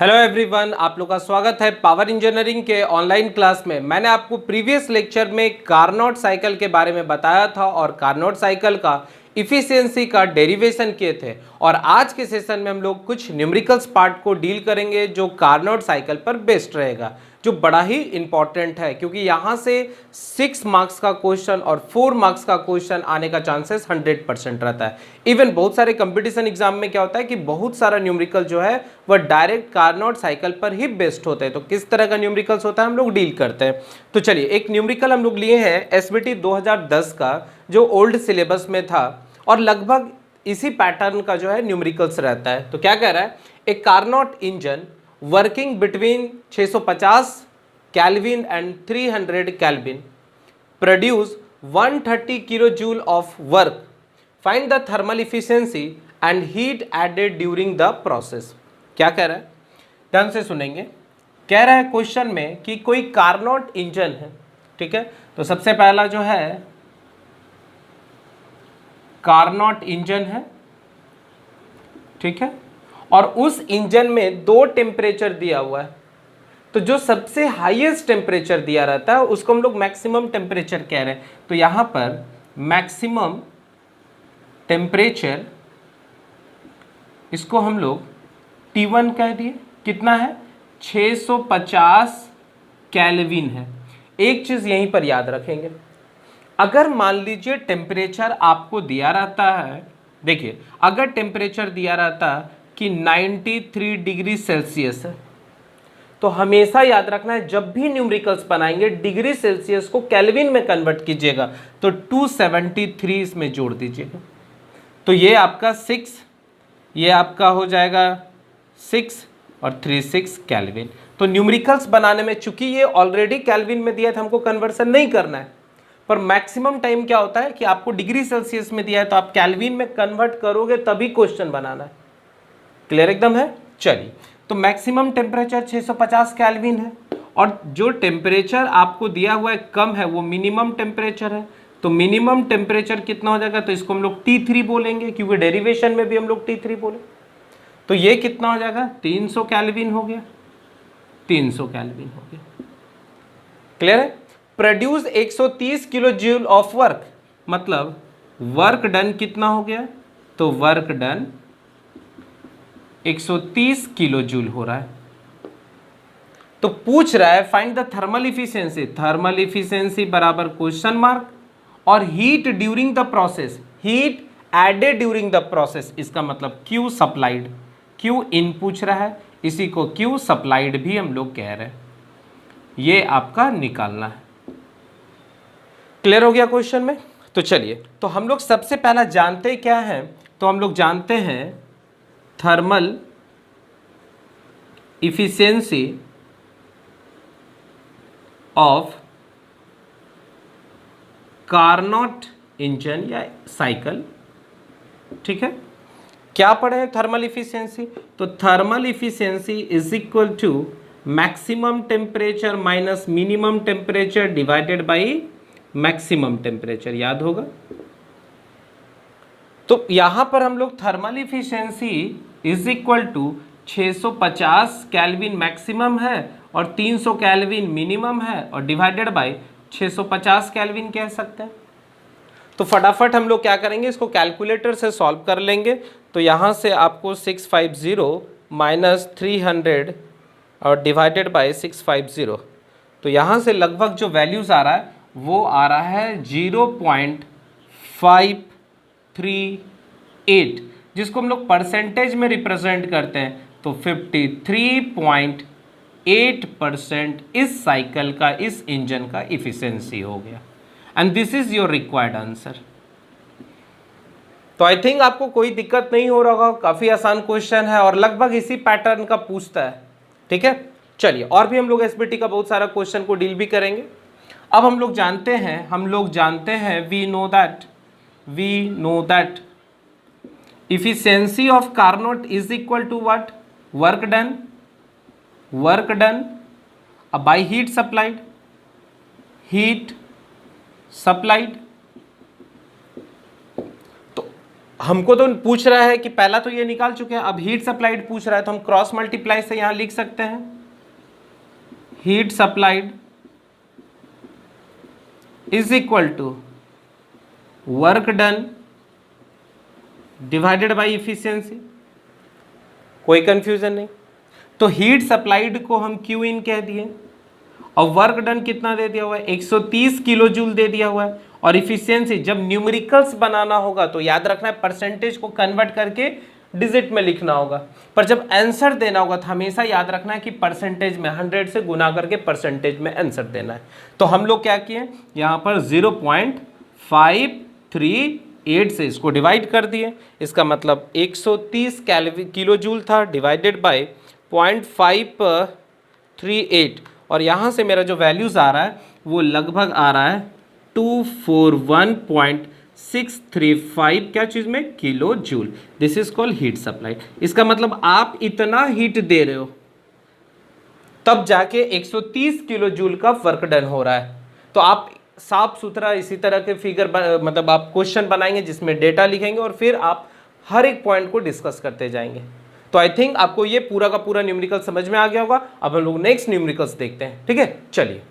Hello everyone, आप लोग का स्वागत है पावर इंजीनियरिंग के ऑनलाइन क्लास में। मैंने आपको प्रीवियस लेक्चर में कार्नोट साइकिल के बारे में बताया था और कार्नोट साइकिल का इफिशियंसी का डेरिवेशन किए थे। और आज के सेशन में हम लोग कुछ न्यूमेरिकल्स पार्ट को डील करेंगे जो कार्नोट साइकिल पर बेस्ड रहेगा, जो बड़ा ही इंपॉर्टेंट है क्योंकि यहाँ से 6 मार्क्स का क्वेश्चन और 4 मार्क्स का क्वेश्चन आने का चांसेस 100% रहता है। इवन बहुत सारे कंपटीशन एग्जाम में क्या होता है कि बहुत सारा न्यूमेरिकल जो है वह डायरेक्ट कार्नोट साइकिल पर ही बेस्ड होते हैं। तो किस तरह का न्यूमेरिकल्स होता है हम लोग डील करते हैं। तो चलिए, एक न्यूमेरिकल हम लोग लिए हैं एसबीटी 2010 का, जो ओल्ड सिलेबस में था और लगभग इसी पैटर्न का जो है न्यूमेरिकल्स रहता है। तो क्या कह रहा है, एक Carnot engine working between 650 kelvin and 300 kelvin produce 130 kilo joule of work, find the thermal efficiency and heat added during the process. क्या कह रहा है, ध्यान से सुनेंगे। कह रहा है क्वेश्चन में कि कोई कार्नोट इंजन है, ठीक है। तो सबसे पहला जो है कार्नोट इंजन है, ठीक है, और उस इंजन में 2 टेम्परेचर दिया हुआ है। तो जो सबसे हाईएस्ट टेम्परेचर दिया रहता है उसको हम लोग मैक्सिमम टेम्परेचर कह रहे हैं। तो यहां पर मैक्सिमम टेम्परेचर, इसको हम लोग T1 कह दिए। कितना है, 650 केल्विन है। एक चीज यहीं पर याद रखेंगे, अगर मान लीजिए टेम्परेचर आपको दिया रहता है, देखिए अगर टेम्परेचर दिया रहता कि 93 डिग्री सेल्सियस है, तो हमेशा याद रखना है जब भी न्यूमेरिकल्स बनाएंगे डिग्री सेल्सियस को केल्विन में कन्वर्ट कीजिएगा तो 273 इसमें जोड़ दीजिएगा। तो ये आपका 6, ये आपका हो जाएगा 6 और 36 केल्विन। तो न्यूमेरिकल्स बनाने में चूंकि ये ऑलरेडी केल्विन में दिया था, हमको कन्वर्सन नहीं करना है, पर मैक्सिमम टाइम क्या होता है कि आपको डिग्री सेल्सियस में दिया है तो आप केल्विन में कन्वर्ट करोगे तभी क्वेश्चन बनाना है। क्लियर एकदम है। चलिए, तो मैक्सिमम टेम्परेचर 650 केल्विन है और जो टेम्परेचर आपको दिया हुआ है कम है वो मिनिमम टेम्परेचर है। तो मिनिमम टेम्परेचर कितना हो जाएगा, तो इसको हम लोग T3 बोलेंगे क्योंकि डेरिवेशन में भी हम लोग T3 बोले। तो ये कितना हो जाएगा, 300 केल्विन हो गया, 300 केल्विन हो गया। क्लियर है। Produce 130 kilo joule of work, मतलब वर्क डन कितना हो गया, तो वर्क डन 130 किलो जूल हो रहा है। तो पूछ रहा है find the thermal efficiency, thermal efficiency बराबर क्वेश्चन मार्क, और heat during the process, heat added during the process, इसका मतलब क्यू सप्लाइड, क्यू इन पूछ रहा है, इसी को क्यू सप्लाइड भी हम लोग कह रहे हैं। ये आपका निकालना है। क्लियर हो गया क्वेश्चन में। तो चलिए, तो हम लोग सबसे पहला जानते क्या है, तो हम लोग जानते हैं thermal efficiency of Carnot engine या साइकिल, ठीक है। क्या पढ़े हैं थर्मल इफिशिएंसी, तो thermal efficiency is equal to maximum temperature minus minimum temperature divided by maximum temperature, याद होगा। तो यहां पर हम लोग thermal efficiency is equal to 650 kelvin maximum है और 300 केल्विन मिनिमम है और डिवाइडेड बाय 650 केल्विन कह सकते हैं। तो फटाफट हम लोग क्या करेंगे, इसको कैलकुलेटर से सॉल्व कर लेंगे। तो यहां से आपको 650 माइनस 300 और डिवाइडेड बाय 650, तो यहां से लगभग जो वैल्यूज आ रहा है वो आ रहा है 0.538, जिसको हम लोग परसेंटेज में रिप्रेजेंट करते हैं। तो 53.8% इस साइकिल का, इस इंजन का इफिशिएंसी हो गया। And this is your required answer. तो आई थिंक आपको कोई दिक्कत नहीं हो रहा होगा, काफी आसान क्वेश्चन है और लगभग इसी पैटर्न का पूछता है, ठीक है। चलिए, और भी हम लोग एसबीटी का बहुत सारा क्वेश्चन को डील भी करेंगे। अब हम लोग जानते हैं we know that efficiency of Carnot is equal to what, work done by heat supplied। तो हमको तो पूछ रहा है कि पहला तो ये निकाल चुके हैं, अब हीट सप्लाइड पूछ रहा है, तो हम क्रॉस मल्टीप्लाई से यहां लिख सकते हैं heat supplied is equal to work done divided by efficiency. कोई कंफ्यूजन नहीं। तो हीट सप्लाइड को हम क्यू इन कह दिए और वर्क डन कितना दे दिया हुआ है 130 किलो जूल दे दिया हुआ है। और इफिशियंसी जब न्यूमेरिकल्स बनाना होगा तो याद रखना है परसेंटेज को कन्वर्ट करके डिजिट में लिखना होगा, पर जब आंसर देना होगा तो हमेशा याद रखना है कि परसेंटेज में 100 से गुना करके परसेंटेज में आंसर देना है। तो हम लोग क्या किए यहाँ पर 0.538 से इसको डिवाइड कर दिए। इसका मतलब 130 किलो जूल था डिवाइडेड बाय 0.538 और यहाँ से मेरा जो वैल्यूज आ रहा है वो लगभग आ रहा है 241.635 क्या चीज में kilo joule. This is called heat supply. इसका मतलब आप इतना हीट दे रहे हो तब जाके 130 किलो जूल का वर्क डन हो रहा है। तो आप साफ सुथरा इसी तरह के फिगर मतलब आप क्वेश्चन बनाएंगे जिसमें डेटा लिखेंगे और फिर आप हर एक पॉइंट को डिस्कस करते जाएंगे। तो आई थिंक आपको ये पूरा का पूरा न्यूमेरिकल समझ में आ गया होगा। अब हम लोग नेक्स्ट न्यूमेरिकल्स देखते हैं, ठीक है। चलिए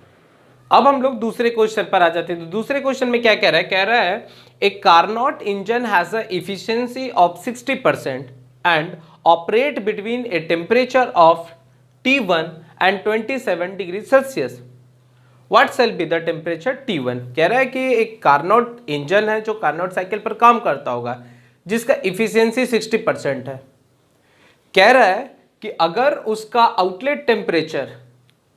अब हम लोग दूसरे क्वेश्चन पर आ जाते हैं। तो दूसरे क्वेश्चन में क्या कह रहा है a Carnot engine has a efficiency of 60% and operate between a temperature of T1 and 27 degree Celsius. What shall be the temperature T1। कह रहा है कि एक कार्नोट इंजन है जो कार्नोट साइकिल पर काम करता होगा जिसका इफिशियंसी 60% है। कह रहा है कि अगर उसका आउटलेट टेम्परेचर,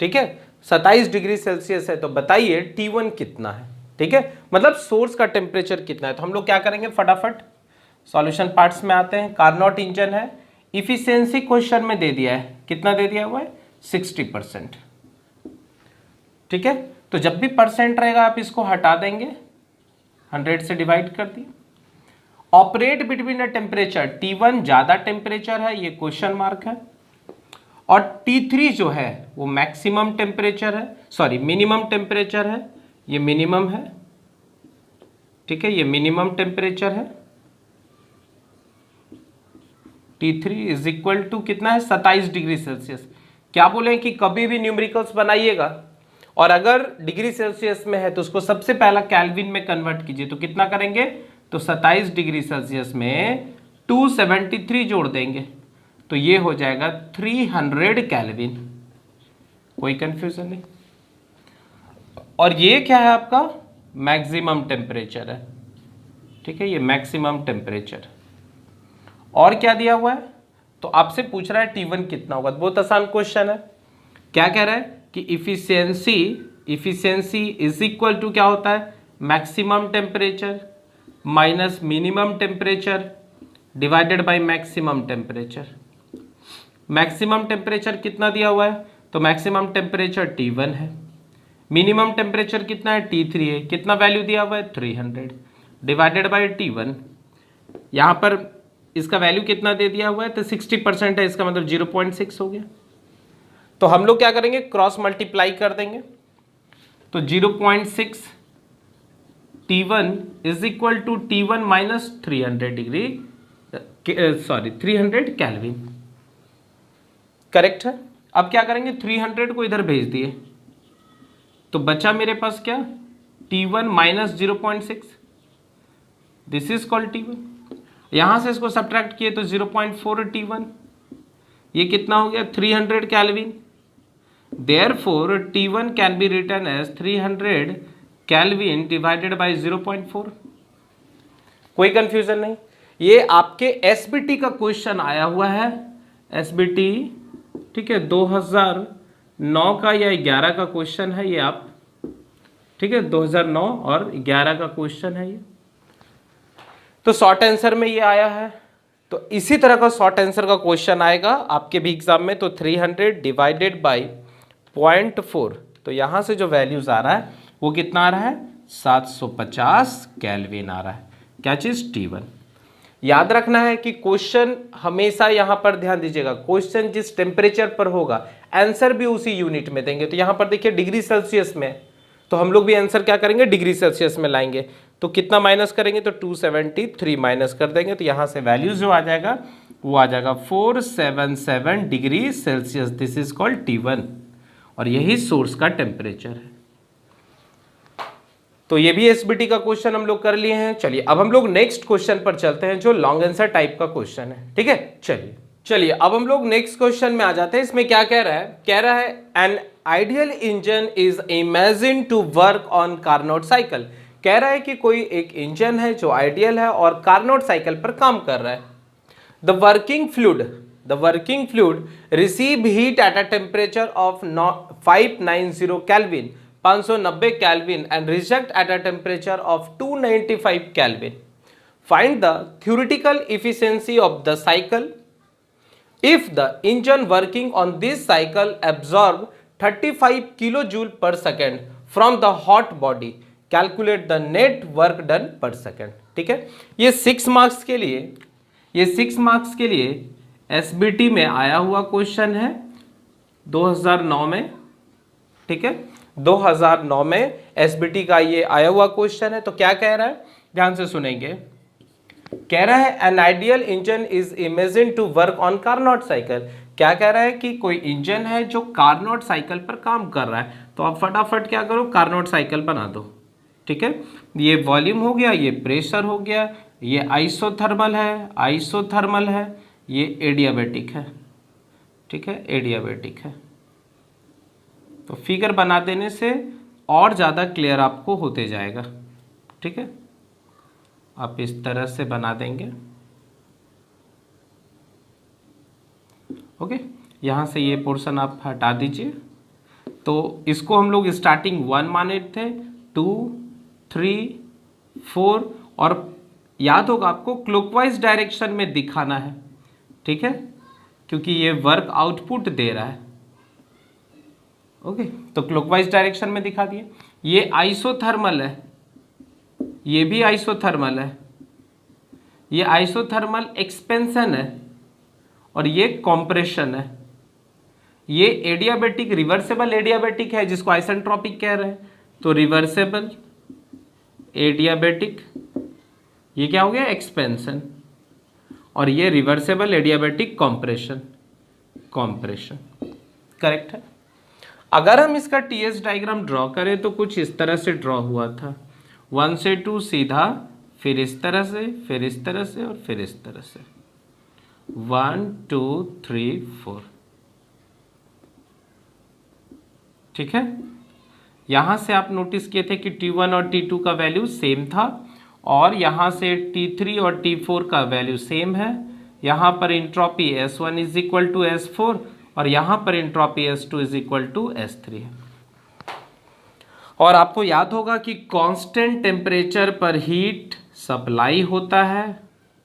ठीक है, 27 डिग्री सेल्सियस है तो बताइए T1 कितना है, ठीक है, मतलब सोर्स का टेम्परेचर कितना है। तो हम लोग क्या करेंगे फटाफट सॉल्यूशन पार्ट्स में आते हैं। कार्नोट इंजन है, इफिशियंसी क्वेश्चन में दे दिया है, कितना दे दिया हुआ है 60%, ठीक है। तो जब भी परसेंट रहेगा आप इसको हटा देंगे, 100 से डिवाइड कर दिए। Operate between a temperature, T1 ज्यादा टेम्परेचर है, ये क्वेश्चन मार्क है, और T3 जो है वो मैक्सिमम टेम्परेचर है, सॉरी मिनिमम टेम्परेचर है, ये मिनिमम है, ठीक है, ये मिनिमम टेम्परेचर है। T3 इज इक्वल टू कितना है 27 डिग्री सेल्सियस। क्या बोले कि कभी भी न्यूमेरिकल्स बनाइएगा और अगर डिग्री सेल्सियस में है तो उसको सबसे पहला केल्विन में कन्वर्ट कीजिए। तो कितना करेंगे, तो 27 डिग्री सेल्सियस में 273 जोड़ देंगे तो ये हो जाएगा 300 केल्विन। कोई कंफ्यूजन नहीं। और ये क्या है आपका मैक्सिमम टेम्परेचर है, ठीक है, ये मैक्सिमम टेम्परेचर। और क्या दिया हुआ है, तो आपसे पूछ रहा है T1 कितना होगा। बहुत आसान क्वेश्चन है। क्या कह रहा है कि इफिशियंसी इज इक्वल टू क्या होता है maximum temperature minus minimum temperature divided by maximum temperature. Maximum temperature कितना दिया हुआ है, तो मैक्सिमम टेम्परेचर T1 है, मिनिमम टेम्परेचर कितना है T3 है, कितना वैल्यू दिया हुआ है 300 डिवाइडेड बाय T1। यहाँ पर इसका वैल्यू कितना दे दिया हुआ है, तो 60% है, इसका मतलब 0.6 हो गया। तो हम लोग क्या करेंगे क्रॉस मल्टीप्लाई कर देंगे। तो 0.6 T1 is equal to T1 minus 300 degree, sorry 300 kelvin, correct है। अब क्या करेंगे 300 को इधर भेज दिए तो बचा मेरे पास क्या T1 minus 0.6, this is called T1। यहां से इसको सब्ट्रैक्ट किए तो 0.4 T1, ये कितना हो गया 300 kelvin. Therefore T1 can be written as 300 kelvin divided by 0.4। कोई कंफ्यूजन नहीं। ये आपके एसबीटी का क्वेश्चन आया हुआ है, एसबीटी, ठीक है, 2009 का या 11 का क्वेश्चन है ये आप, ठीक है, 2009 और 11 का क्वेश्चन है ये। तो शॉर्ट आंसर में ये आया है। तो इसी तरह का शॉर्ट आंसर का क्वेश्चन आएगा आपके भी एग्जाम में। तो 300 डिवाइडेड बाय 0.4, तो यहां से जो वैल्यूज आ रहा है वो कितना आ रहा है 750 केल्विन आ रहा है। क्या चीज T1। याद रखना है कि क्वेश्चन हमेशा यहां पर ध्यान दीजिएगा, क्वेश्चन जिस टेम्परेचर पर होगा आंसर भी उसी यूनिट में देंगे। तो यहां पर देखिए डिग्री सेल्सियस में, तो हम लोग भी आंसर क्या करेंगे डिग्री सेल्सियस में लाएंगे। तो कितना माइनस करेंगे, तो 273 माइनस कर देंगे, तो यहाँ से वैल्यू जो आ जाएगा वो आ जाएगा 477 degree Celsius. This is called T1 और यही सोर्स का टेम्परेचर है। तो ये भी एसबीटी का क्वेश्चन हम लोग कर लिए हैं। चलिए अब हम लोग नेक्स्ट क्वेश्चन पर चलते हैं जो लॉन्ग आंसर टाइप का क्वेश्चन है। ठीक है, चलिए अब हम लोग नेक्स्ट क्वेश्चन में आ जाते हैं। इसमें क्या कह रहा है an ideal engine is imagine to work on Carnot cycle. कह रहा है कि कोई एक इंजन है जो आइडियल है और कार्नोट साइकिल पर काम कर रहा है। The working fluid receive heat at a temperature of 590 kelvin 590 kelvin and reject eight a temperature of 295 kelvin. Find the theoretical efficiency of the cycle if the engine working on this cycle absorb 35 kilojoule per second from the hot body, calculate the net work done per second। ठीक है, ये 6 marks के लिए SBT में आया हुआ question है 2009 में। ठीक है, 2009 में एसबीटी का ये आया हुआ क्वेश्चन है। तो क्या कह रहा है, ध्यान से सुनेंगे। कह रहा है an ideal engine is imagine to work on Carnot cycle. क्या कह रहा है कि कोई इंजन है जो कार्नोट साइकिल पर काम कर रहा है। तो आप फटाफट क्या करो, कार्नोट साइकिल बना दो। ठीक है, ये वॉल्यूम हो गया, ये प्रेशर हो गया, ये आइसोथर्मल है, ये एडियाबैटिक है। ठीक है, एडियाबैटिक है। तो फिगर बना देने से और ज़्यादा क्लियर आपको होते जाएगा। ठीक है, आप इस तरह से बना देंगे। ओके, यहाँ से ये पोर्शन आप हटा दीजिए। तो इसको हम लोग स्टार्टिंग 1 माने थे, 2, 3, 4 और याद होगा आपको क्लॉकवाइज डायरेक्शन में दिखाना है। ठीक है, क्योंकि ये वर्क आउटपुट दे रहा है। ओके, तो क्लॉकवाइज डायरेक्शन में दिखा दिए। ये आइसोथर्मल है, ये भी आइसोथर्मल है, ये आइसोथर्मल एक्सपेंशन है और ये कंप्रेशन है। ये एडियाबैटिक, रिवर्सेबल एडियाबैटिक है जिसको आइसेंट्रोपिक कह रहे हैं। तो रिवर्सेबल एडियाबैटिक, ये क्या हो गया, एक्सपेंशन, और ये रिवर्सेबल एडियाबैटिक कंप्रेशन। करेक्ट है। अगर हम इसका टीएस डायग्राम ड्रॉ करें तो कुछ इस तरह से ड्रॉ हुआ था, 1 से 2 सीधा, फिर इस तरह से, फिर इस तरह से और फिर इस तरह से, 1 2 3 4। ठीक है, यहां से आप नोटिस किए थे कि T1 और T2 का वैल्यू सेम था और यहां से T3 और T4 का वैल्यू सेम है। यहां पर entropy S1 is equal to S4 और यहां पर entropy S2 is equal to S3 है। और आपको याद होगा कि कांस्टेंट टेम्परेचर पर हीट सप्लाई होता है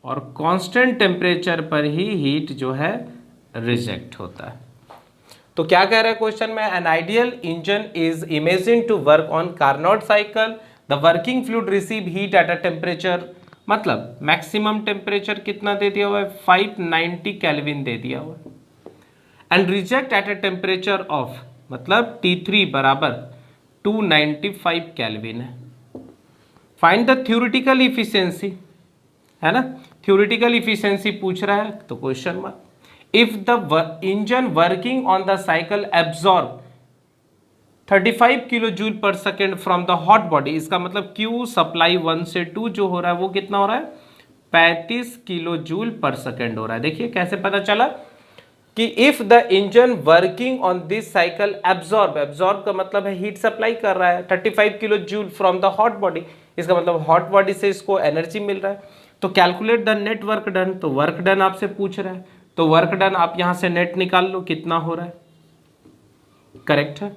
और कांस्टेंट टेम्परेचर पर ही हीट जो है रिजेक्ट होता है। तो क्या कह रहा है क्वेश्चन में, an ideal engine is imagine to work on Carnot cycle, the working fluid receive heat at a temperature, मतलब मैक्सिमम टेम्परेचर कितना दे दिया हुआ है, 590 केल्विन दे दिया हुआ है, and reject eight a temperature of, मतलब T3 बराबर 295 केल्विन है। फाइंड द थ्योरेटिकल इफिशिएंसी, है ना, थ्योरेटिकल इफिशिएंसी पूछ रहा है। तो question mark, if the engine working on the cycle absorb 35 kilo joule पर second from the hot body, इसका मतलब Q सप्लाई 1 से 2 जो हो रहा है वो कितना हो रहा है, 35 किलो जूल पर सेकेंड हो रहा है। देखिए कैसे पता चला कि if the engine working on this cycle absorb का मतलब है हीट सप्लाई कर रहा है 35 kilo joule from the hot body, इसका मतलब हॉट बॉडी से इसको एनर्जी मिल रहा है। तो calculate the net work done, तो वर्क डन आपसे पूछ रहा है, तो वर्क डन आप यहां से नेट निकाल लो कितना हो रहा है। करेक्ट है,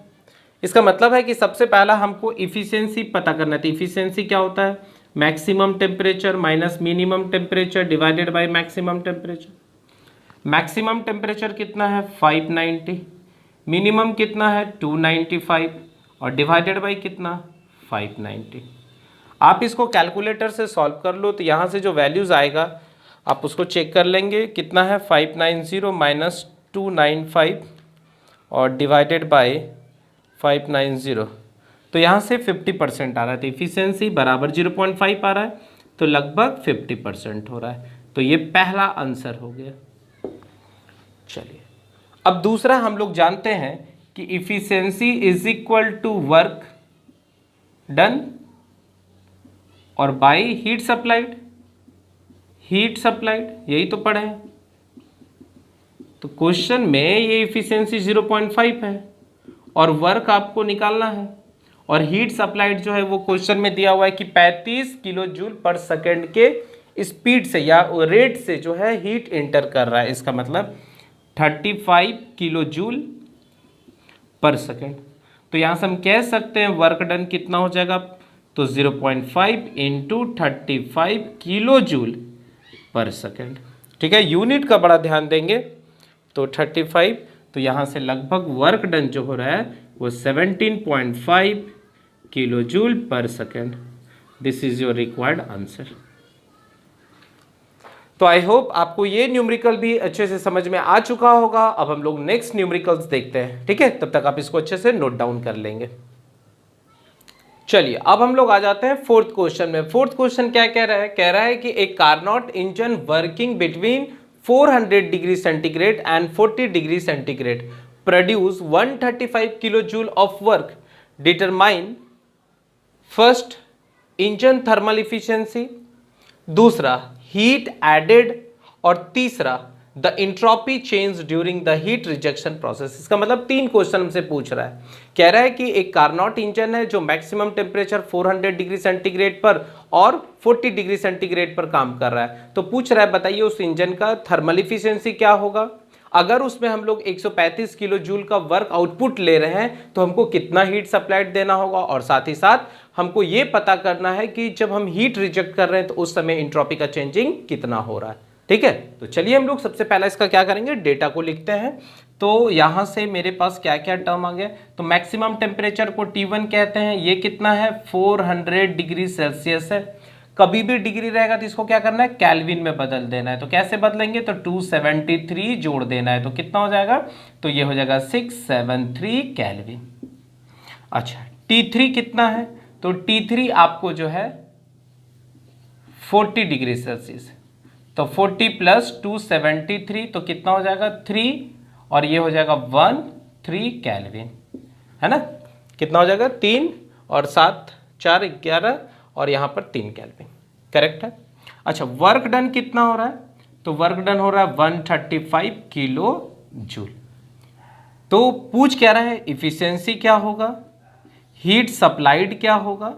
इसका मतलब है कि सबसे पहला हमको इफिशियंसी पता करना है। तो इफिशियंसी क्या होता है, maximum temperature minus minimum temperature divided by maximum temperature. Maximum temperature कितना है 590, मिनिमम कितना है 295 और डिवाइडेड बाय कितना 590। आप इसको कैलकुलेटर से सॉल्व कर लो तो यहाँ से जो वैल्यूज़ आएगा आप उसको चेक कर लेंगे, कितना है 590 माइनस 295 और डिवाइडेड बाय 590, तो यहाँ से 50% आ रहा है, तो इफिशियंसी बराबर 0.5 आ रहा है, तो लगभग 50% हो रहा है। तो ये पहला आंसर हो गया। चलिए अब दूसरा हम लोग जानते हैं कि efficiency is equal to work done और by heat supplied. Heat supplied यही तो पढ़े हैं, तो क्वेश्चन में ये इफिशियंसी 0.5 है और वर्क आपको निकालना है, और हीट सप्लाइड जो है वो क्वेश्चन में दिया हुआ है कि 35 किलो जूल पर सेकेंड के स्पीड से या रेट से जो है हीट इंटर कर रहा है। इसका मतलब 35 किलो जूल पर सेकेंड। तो यहाँ से हम कह सकते हैं वर्क डन कितना हो जाएगा, तो 0.5 इंटू 35 किलो जूल पर सेकेंड। ठीक है, यूनिट का बड़ा ध्यान देंगे। तो 35, तो यहाँ से लगभग वर्क डन जो हो रहा है वो 17.5 किलो जूल पर second. This is your required answer. तो आई होप आपको ये न्यूमेरिकल भी अच्छे से समझ में आ चुका होगा। अब हम लोग नेक्स्ट न्यूमेरिकल्स देखते हैं। ठीक है, तब तक आप इसको अच्छे से नोट डाउन कर लेंगे। चलिए अब हम लोग आ जाते हैं फोर्थ क्वेश्चन में। फोर्थ क्वेश्चन क्या कह रहा है, कह रहा है कि एक Carnot engine working between 400 degree centigrade and 40 degree centigrade produce 135 kilo joule of work. Determine first engine thermal efficiency, दूसरा हीट एडेड, और तीसरा the entropy change during the heat rejection process. इसका मतलब 3 क्वेश्चन हमसे पूछ रहा है। कह रहा है कि एक कारनोट इंजन है जो मैक्सिमम टेम्परेचर 400 डिग्री सेंटीग्रेड पर और 40 डिग्री सेंटीग्रेड पर काम कर रहा है। तो पूछ रहा है बताइए उस इंजन का थर्मल इफिशियंसी क्या होगा। अगर उसमें हम लोग 135 किलो जूल का वर्क आउटपुट ले रहे हैं तो हमको कितना हीट सप्लाइड देना होगा, और साथ ही साथ हमको ये पता करना है कि जब हम हीट रिजेक्ट कर रहे हैं तो उस समय इंट्रोपी का चेंजिंग कितना हो रहा है। ठीक है, तो चलिए हम लोग सबसे पहला इसका क्या करेंगे, डेटा को लिखते हैं। तो यहां से मेरे पास क्या क्या टर्म आ गया, तो मैक्सिमम टेम्परेचर को T1 कहते हैं, ये कितना है 400 डिग्री सेल्सियस है। कभी भी डिग्री रहेगा तो इसको क्या करना है, केल्विन में बदल देना है। तो कैसे बदलेंगे, तो 273 जोड़ देना है, तो कितना हो जाएगा, तो ये हो जाएगा 673 केल्विन। अच्छा T3 कितना है, तो T3 आपको जो है 40 डिग्री सेल्सियस, तो 40 प्लस 273 तो कितना हो जाएगा 3, और ये हो जाएगा 13 केल्विन, है ना। कितना हो जाएगा 3 और 7 4 11, और यहाँ पर 3 केल्विन, करेक्ट है। अच्छा वर्क डन कितना हो रहा है, तो वर्क डन हो रहा है 135 किलो जूल। तो पूछ क्या रहा है, इफिशियंसी क्या होगा, हीट सप्लाइड क्या होगा,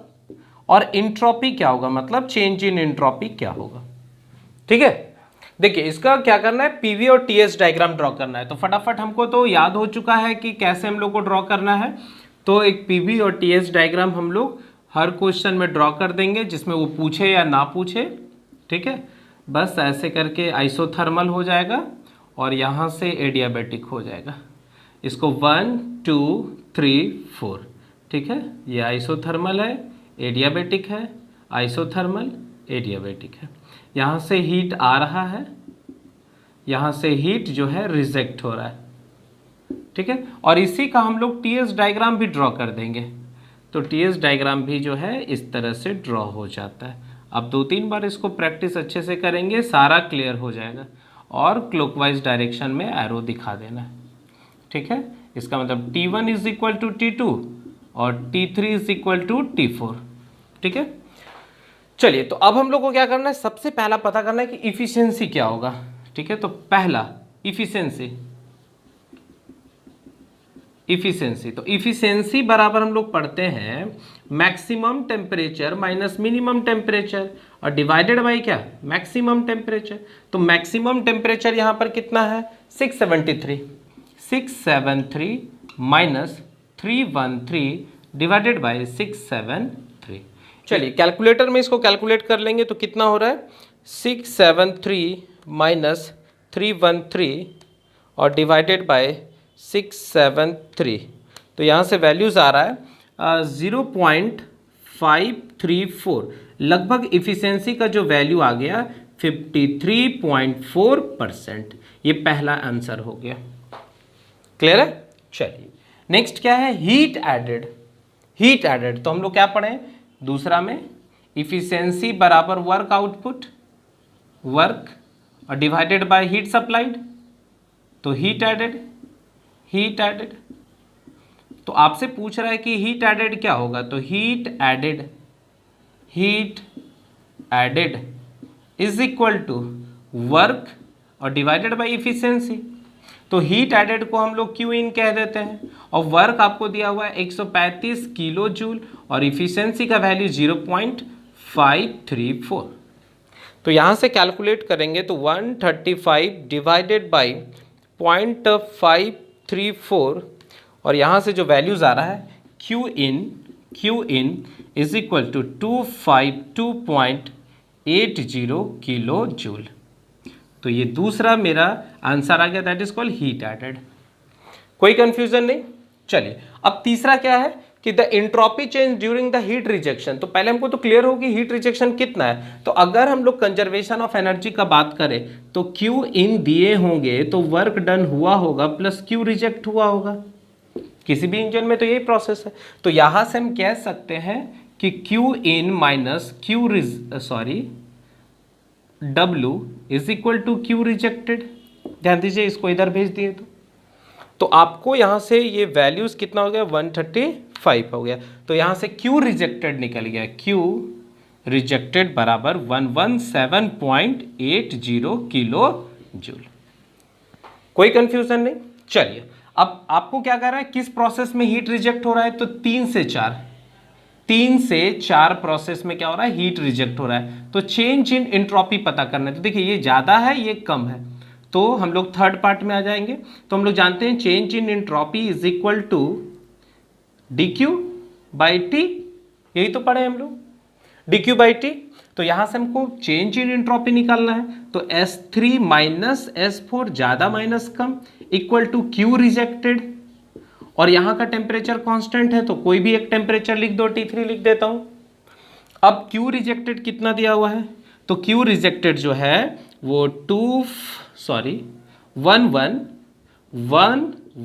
और इंट्रोपी क्या होगा, मतलब चेंज इन इंट्रोपी क्या होगा। ठीक है, देखिए इसका क्या करना है, पीवी और टीएस डायग्राम ड्रॉ करना है। तो फटाफट हमको तो याद हो चुका है कि कैसे हम लोग को ड्रॉ करना है। तो एक पीवी और टीएस डायग्राम हम लोग हर क्वेश्चन में ड्रॉ कर देंगे, जिसमें वो पूछे या ना पूछे। ठीक है, बस ऐसे करके आइसोथर्मल हो जाएगा और यहाँ से एडियाबेटिक हो जाएगा। इसको 1 2 3 4, ठीक है, ये आइसोथर्मल है, एडियाबेटिक है, आइसोथर्मल, एडियाबेटिक है। यहाँ से हीट आ रहा है, यहाँ से हीट जो है रिजेक्ट हो रहा है। ठीक है, और इसी का हम लोग टीएस डायग्राम भी ड्रॉ कर देंगे। तो टीएस डायग्राम भी जो है इस तरह से ड्रॉ हो जाता है। अब 2-3 बार इसको प्रैक्टिस अच्छे से करेंगे, सारा क्लियर हो जाएगा। और क्लॉकवाइज डायरेक्शन में एरो दिखा देना है। ठीक है, इसका मतलब T1 is equal to T2 और T3 is equal to T4। ठीक है, चलिए तो अब हम लोग को क्या करना है, सबसे पहला पता करना है कि इफिशियंसी क्या होगा। ठीक है, तो पहला इफिशियंसी, तो इफिशियंसी बराबर हम लोग पढ़ते हैं maximum temperature minus minimum temperature और डिवाइडेड बाय क्या, मैक्सिमम टेम्परेचर। तो मैक्सिमम टेम्परेचर यहाँ पर कितना है 673 माइनस 313 डिवाइडेड बाय 673। चलिए कैलकुलेटर में इसको कैलकुलेट कर लेंगे तो कितना हो रहा है 673 माइनस 313 और डिवाइडेड बाय 673। तो यहाँ से वैल्यूज़ आ रहा है 0.534, लगभग इफिशियंसी का जो वैल्यू आ गया 53.4%। ये पहला आंसर हो गया। क्लियर है। चलिए नेक्स्ट क्या है, हीट एडेड। हीट एडेड, तो हम लोग क्या पढ़े दूसरा में, इफिशियंसी बराबर वर्क आउटपुट, वर्क और डिवाइडेड बाय हीट सप्लाइड, तो हीट एडेड, हीट एडेड। तो आपसे पूछ रहा है कि हीट एडेड क्या होगा, तो heat added, heat added is equal to work और डिवाइडेड बाय इफिशियंसी। तो हीट एडेड को हम लोग क्यू इन कह देते हैं, और वर्क आपको दिया हुआ है 135 किलो जूल और इफिशियंसी का वैल्यू 0.534। तो यहाँ से कैलकुलेट करेंगे तो 135 डिवाइडेड बाई 0.534 और यहाँ से जो वैल्यूज़ आ रहा है Q in is equal to 252.80 kilo joule. तो ये दूसरा मेरा आंसर आ गया, that is called heat added. कोई कंफ्यूजन नहीं। चलिए अब तीसरा क्या है कि the entropy change during the heat rejection. तो पहले हमको तो क्लियर हो कि हीट रिजेक्शन कितना है। तो अगर हम लोग कंजर्वेशन ऑफ एनर्जी का बात करें तो क्यू इन दिए होंगे तो वर्क डन हुआ होगा प्लस क्यू रिजेक्ट हुआ होगा, किसी भी इंजन में तो यही प्रोसेस है। तो यहां से हम कह सकते हैं कि Q in minus W is equal to Q rejected. ध्यान दीजिए, इसको इधर भेज दिए तो आपको यहां से ये वैल्यूज कितना हो गया, 135 हो गया। तो यहां से क्यू रिजेक्टेड निकल गया, क्यू रिजेक्टेड बराबर 117.80 किलो जूल। कोई कंफ्यूजन नहीं। चलिए अब आपको क्या कर रहा है, किस प्रोसेस में हीट रिजेक्ट हो रहा है, तो 3 से 4 प्रोसेस में क्या हो रहा है, हीट रिजेक्ट हो रहा है। तो चेंज इन एंट्रोपी पता करना है। तो देखिए ये ज्यादा है ये कम है, तो हम लोग थर्ड पार्ट में आ जाएंगे। तो हम लोग जानते हैं change in entropy is equal to dQ by T, यही तो पढ़े हम लोग, dQ बाई टी। तो यहां से हमको चेंज इन एंट्रोपी निकालना है, तो S3 माइनस S4 ज्यादा माइनस कम इक्वल टू Q रिजेक्टेड, और यहां का टेम्परेचर कांस्टेंट है तो कोई भी एक टेम्परेचर लिख दो, T3 लिख देता हूं। अब Q रिजेक्टेड कितना दिया हुआ है, तो Q रिजेक्टेड जो है वो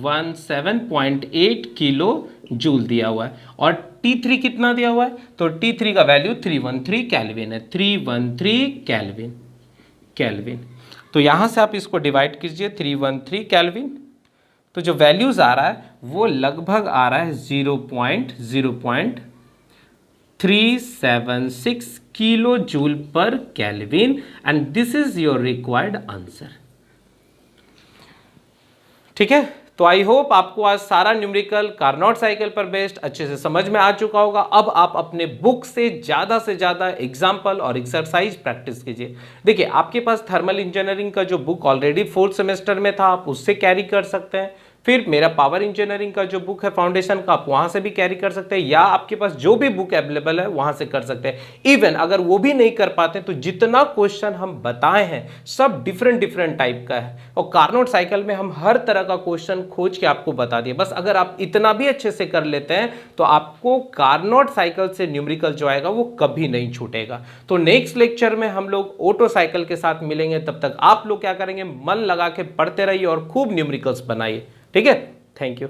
117.8 किलो जूल दिया हुआ है, और T3 कितना दिया हुआ है, तो T3 का वैल्यू 313 केल्विन है, 313 केल्विन। तो यहां से आप इसको डिवाइड कीजिए 313 केल्विन, तो जो वैल्यूज आ रहा है वो लगभग आ रहा है 0.376 किलो जूल पर kelvin, and this is your required answer. ठीक है, तो आई होप आपको आज सारा न्यूमेरिकल कार्नोट साइकिल पर बेस्ड अच्छे से समझ में आ चुका होगा। अब आप अपने बुक से ज्यादा एग्जाम्पल और एक्सरसाइज प्रैक्टिस कीजिए। देखिए आपके पास थर्मल इंजीनियरिंग का जो बुक ऑलरेडी 4th सेमेस्टर में था, आप उससे कैरी कर सकते हैं। फिर मेरा पावर इंजीनियरिंग का जो बुक है फाउंडेशन का, आप वहां से भी कैरी कर सकते हैं, या आपके पास जो भी बुक अवेलेबल है वहां से कर सकते हैं। इवन अगर वो भी नहीं कर पाते तो जितना क्वेश्चन हम बताए हैं सब डिफरेंट टाइप का है, और कार्नोट साइकिल में हम हर तरह का क्वेश्चन खोज के आपको बता दिए। बस अगर आप इतना भी अच्छे से कर लेते हैं तो आपको कार्नोट साइकिल से न्यूमेरिकल जो आएगा वो कभी नहीं छूटेगा। तो नेक्स्ट लेक्चर में हम लोग ऑटो साइकिल के साथ मिलेंगे, तब तक आप लोग क्या करेंगे, मन लगा के पढ़ते रहिए और खूब न्यूमेरिकल्स बनाइए। ठीक है, थैंक यू।